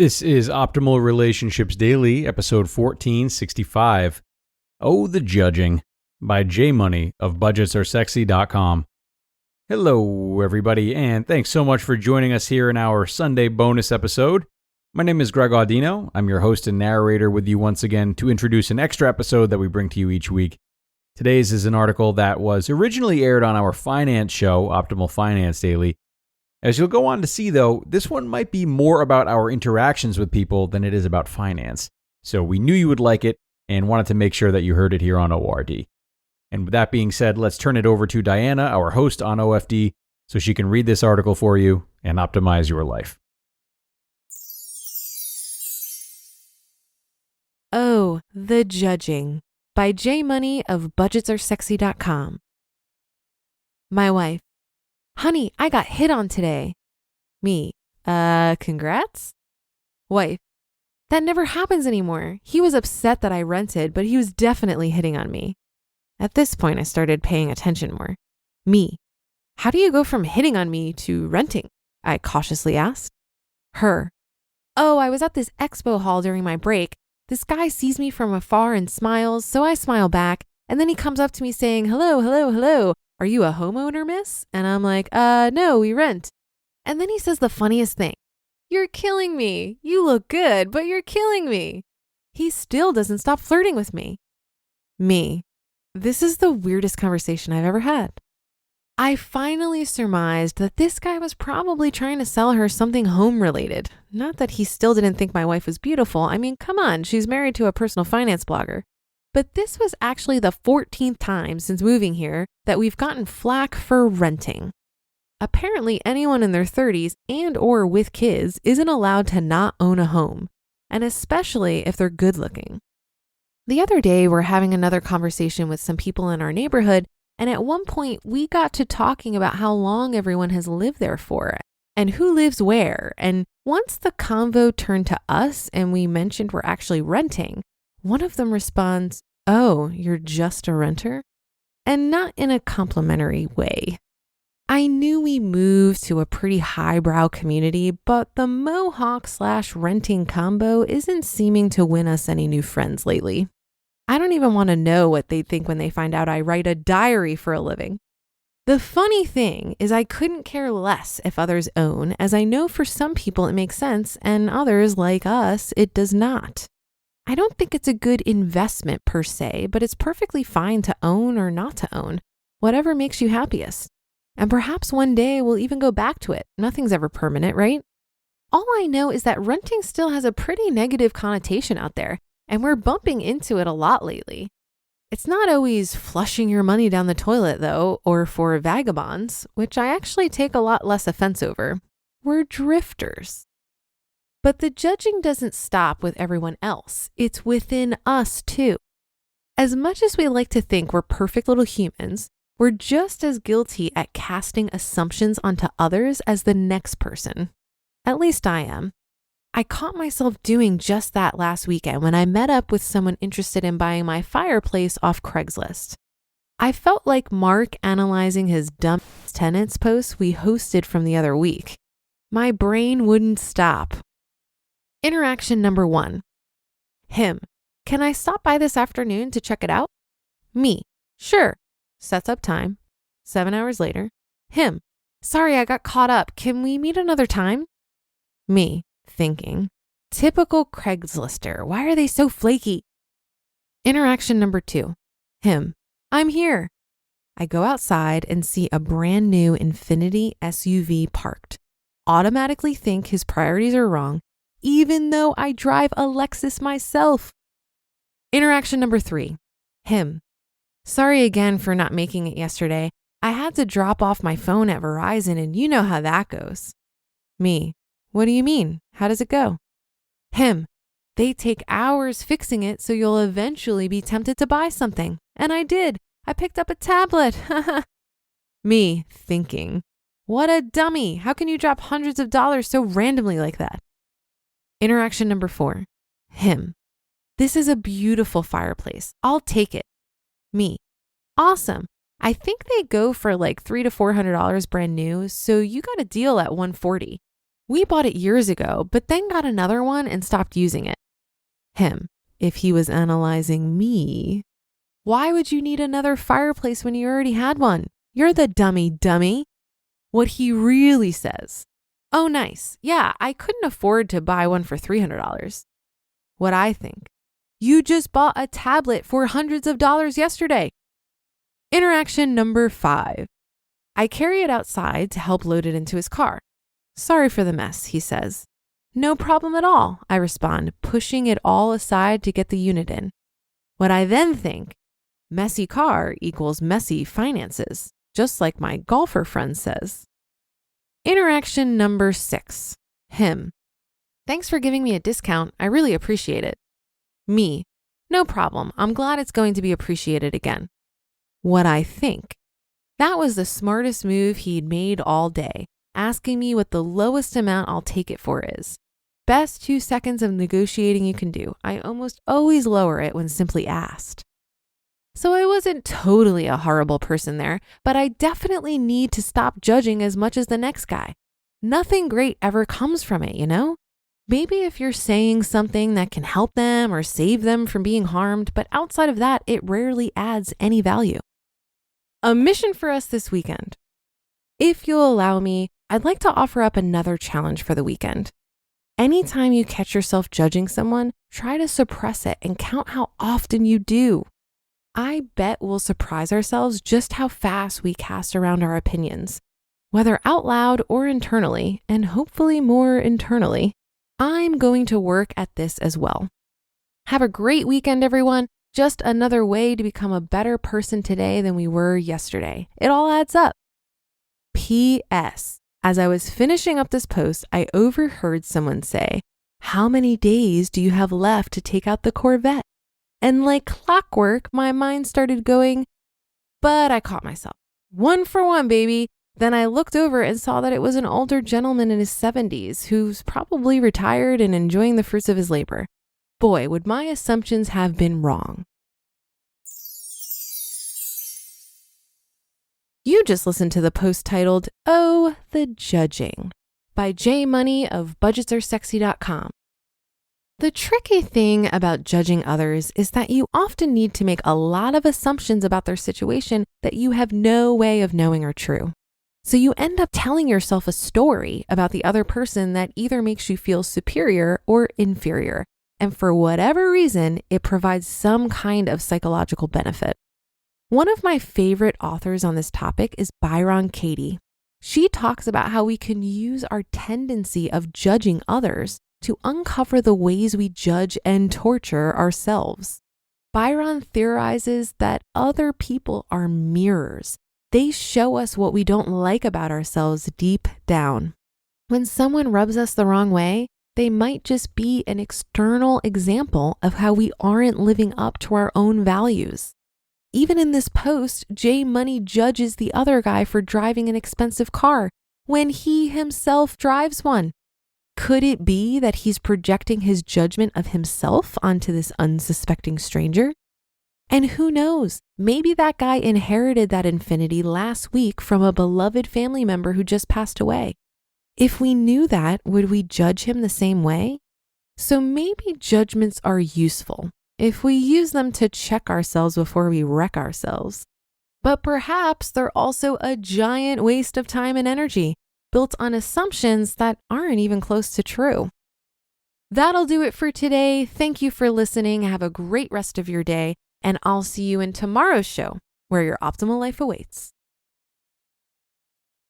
This is Optimal Relationships Daily, episode 1465. Oh, the Judging, by J Money of budgetsaresexy.com. Hello, everybody, and thanks so much for joining us here in our Sunday bonus episode. My name is Greg Audino. I'm your host and narrator with you once again to introduce an extra episode that we bring to you each week. Today's is an article that was originally aired on our finance show, Optimal Finance Daily. As you'll go on to see, though, this one might be more about our interactions with people than it is about finance. So we knew you would like it and wanted to make sure that you heard it here on ORD. And with that being said, let's turn it over to Diana, our host on OFD, so she can read this article for you and optimize your life. Oh, the Judging, by J Money of budgetsaresexy.com. My wife: honey, I got hit on today. Me: congrats? Wife: that never happens anymore. He was upset that I rented, but he was definitely hitting on me. At this point, I started paying attention more. Me: how do you go from hitting on me to renting? I cautiously asked. Her: oh, I was at this expo hall during my break. This guy sees me from afar and smiles, so I smile back, and then he comes up to me saying, hello, hello, hello. Are you a homeowner, miss? And I'm like, no, we rent. And then he says the funniest thing. You're killing me. You look good, but you're killing me. He still doesn't stop flirting with me. Me: this is the weirdest conversation I've ever had. I finally surmised that this guy was probably trying to sell her something home related. Not that he still didn't think my wife was beautiful. I mean, come on, she's married to a personal finance blogger. But this was actually the 14th time since moving here that we've gotten flack for renting. Apparently, anyone in their 30s and or with kids isn't allowed to not own a home, and especially if they're good looking. The other day, we're having another conversation with some people in our neighborhood, and at one point, we got to talking about how long everyone has lived there for and who lives where. And once the convo turned to us and we mentioned we're actually renting, one of them responds, oh, you're just a renter? And not in a complimentary way. I knew we moved to a pretty highbrow community, but the Mohawk/renting combo isn't seeming to win us any new friends lately. I don't even want to know what they think when they find out I write a diary for a living. The funny thing is I couldn't care less if others own, as I know for some people it makes sense and others, like us, it does not. I don't think it's a good investment per se, but it's perfectly fine to own or not to own, whatever makes you happiest. And perhaps one day we'll even go back to it. Nothing's ever permanent, right? All I know is that renting still has a pretty negative connotation out there, and we're bumping into it a lot lately. It's not always flushing your money down the toilet, though, or for vagabonds, which I actually take a lot less offense over. We're drifters. But the judging doesn't stop with everyone else. It's within us, too. As much as we like to think we're perfect little humans, we're just as guilty at casting assumptions onto others as the next person. At least I am. I caught myself doing just that last weekend when I met up with someone interested in buying my fireplace off Craigslist. I felt like Mark analyzing his dumb tenants post we hosted from the other week. My brain wouldn't stop. Interaction number 1. Him: can I stop by this afternoon to check it out? Me: sure. Sets up time. 7 hours later. Him: sorry, I got caught up. Can we meet another time? Me: thinking, typical Craigslister. Why are they so flaky? Interaction number 2. Him: I'm here. I go outside and see a brand new Infiniti SUV parked. Automatically think his priorities are wrong, even though I drive a Lexus myself. Interaction number 3. Him: sorry again for not making it yesterday. I had to drop off my phone at Verizon and you know how that goes. Me: what do you mean? How does it go? Him: they take hours fixing it so you'll eventually be tempted to buy something. And I did. I picked up a tablet. Me: thinking, what a dummy. How can you drop hundreds of dollars so randomly like that? Interaction number 4. Him: this is a beautiful fireplace. I'll take it. Me: awesome. I think they go for like $300 to $400 brand new, so you got a deal at $140. We bought it years ago, but then got another one and stopped using it. Him, if he was analyzing me, why would you need another fireplace when you already had one? You're the dummy. What he really says, oh, nice. Yeah, I couldn't afford to buy one for $300. What I think, you just bought a tablet for hundreds of dollars yesterday. Interaction number 5. I carry it outside to help load it into his car. Sorry for the mess, he says. No problem at all, I respond, pushing it all aside to get the unit in. What I then think, messy car equals messy finances, just like my golfer friend says. Interaction number 6. Him. Thanks for giving me a discount. I really appreciate it. Me. No problem. I'm glad it's going to be appreciated again. What I think. That was the smartest move he'd made all day, asking me what the lowest amount I'll take it for is. Best 2 seconds of negotiating you can do. I almost always lower it when simply asked. So I wasn't totally a horrible person there, but I definitely need to stop judging as much as the next guy. Nothing great ever comes from it, you know? Maybe if you're saying something that can help them or save them from being harmed, but outside of that, it rarely adds any value. A mission for us this weekend. If you'll allow me, I'd like to offer up another challenge for the weekend. Anytime you catch yourself judging someone, try to suppress it and count how often you do. I bet we'll surprise ourselves just how fast we cast around our opinions, whether out loud or internally, and hopefully more internally. I'm going to work at this as well. Have a great weekend, everyone. Just another way to become a better person today than we were yesterday. It all adds up. P.S. As I was finishing up this post, I overheard someone say, "How many days do you have left to take out the Corvette?" And like clockwork, my mind started going, but I caught myself. 1 for 1, baby. Then I looked over and saw that it was an older gentleman in his 70s who's probably retired and enjoying the fruits of his labor. Boy, would my assumptions have been wrong. You just listened to the post titled, Oh, the Judging, by J Money of budgetsaresexy.com. The tricky thing about judging others is that you often need to make a lot of assumptions about their situation that you have no way of knowing are true. So you end up telling yourself a story about the other person that either makes you feel superior or inferior. And for whatever reason, it provides some kind of psychological benefit. One of my favorite authors on this topic is Byron Katie. She talks about how we can use our tendency of judging others to uncover the ways we judge and torture ourselves. Byron theorizes that other people are mirrors. They show us what we don't like about ourselves deep down. When someone rubs us the wrong way, they might just be an external example of how we aren't living up to our own values. Even in this post, J Money judges the other guy for driving an expensive car when he himself drives one. Could it be that he's projecting his judgment of himself onto this unsuspecting stranger? And who knows, maybe that guy inherited that infinity last week from a beloved family member who just passed away. If we knew that, would we judge him the same way? So maybe judgments are useful if we use them to check ourselves before we wreck ourselves. But perhaps they're also a giant waste of time and energy, built on assumptions that aren't even close to true. That'll do it for today. Thank you for listening. Have a great rest of your day, and I'll see you in tomorrow's show, where your optimal life awaits.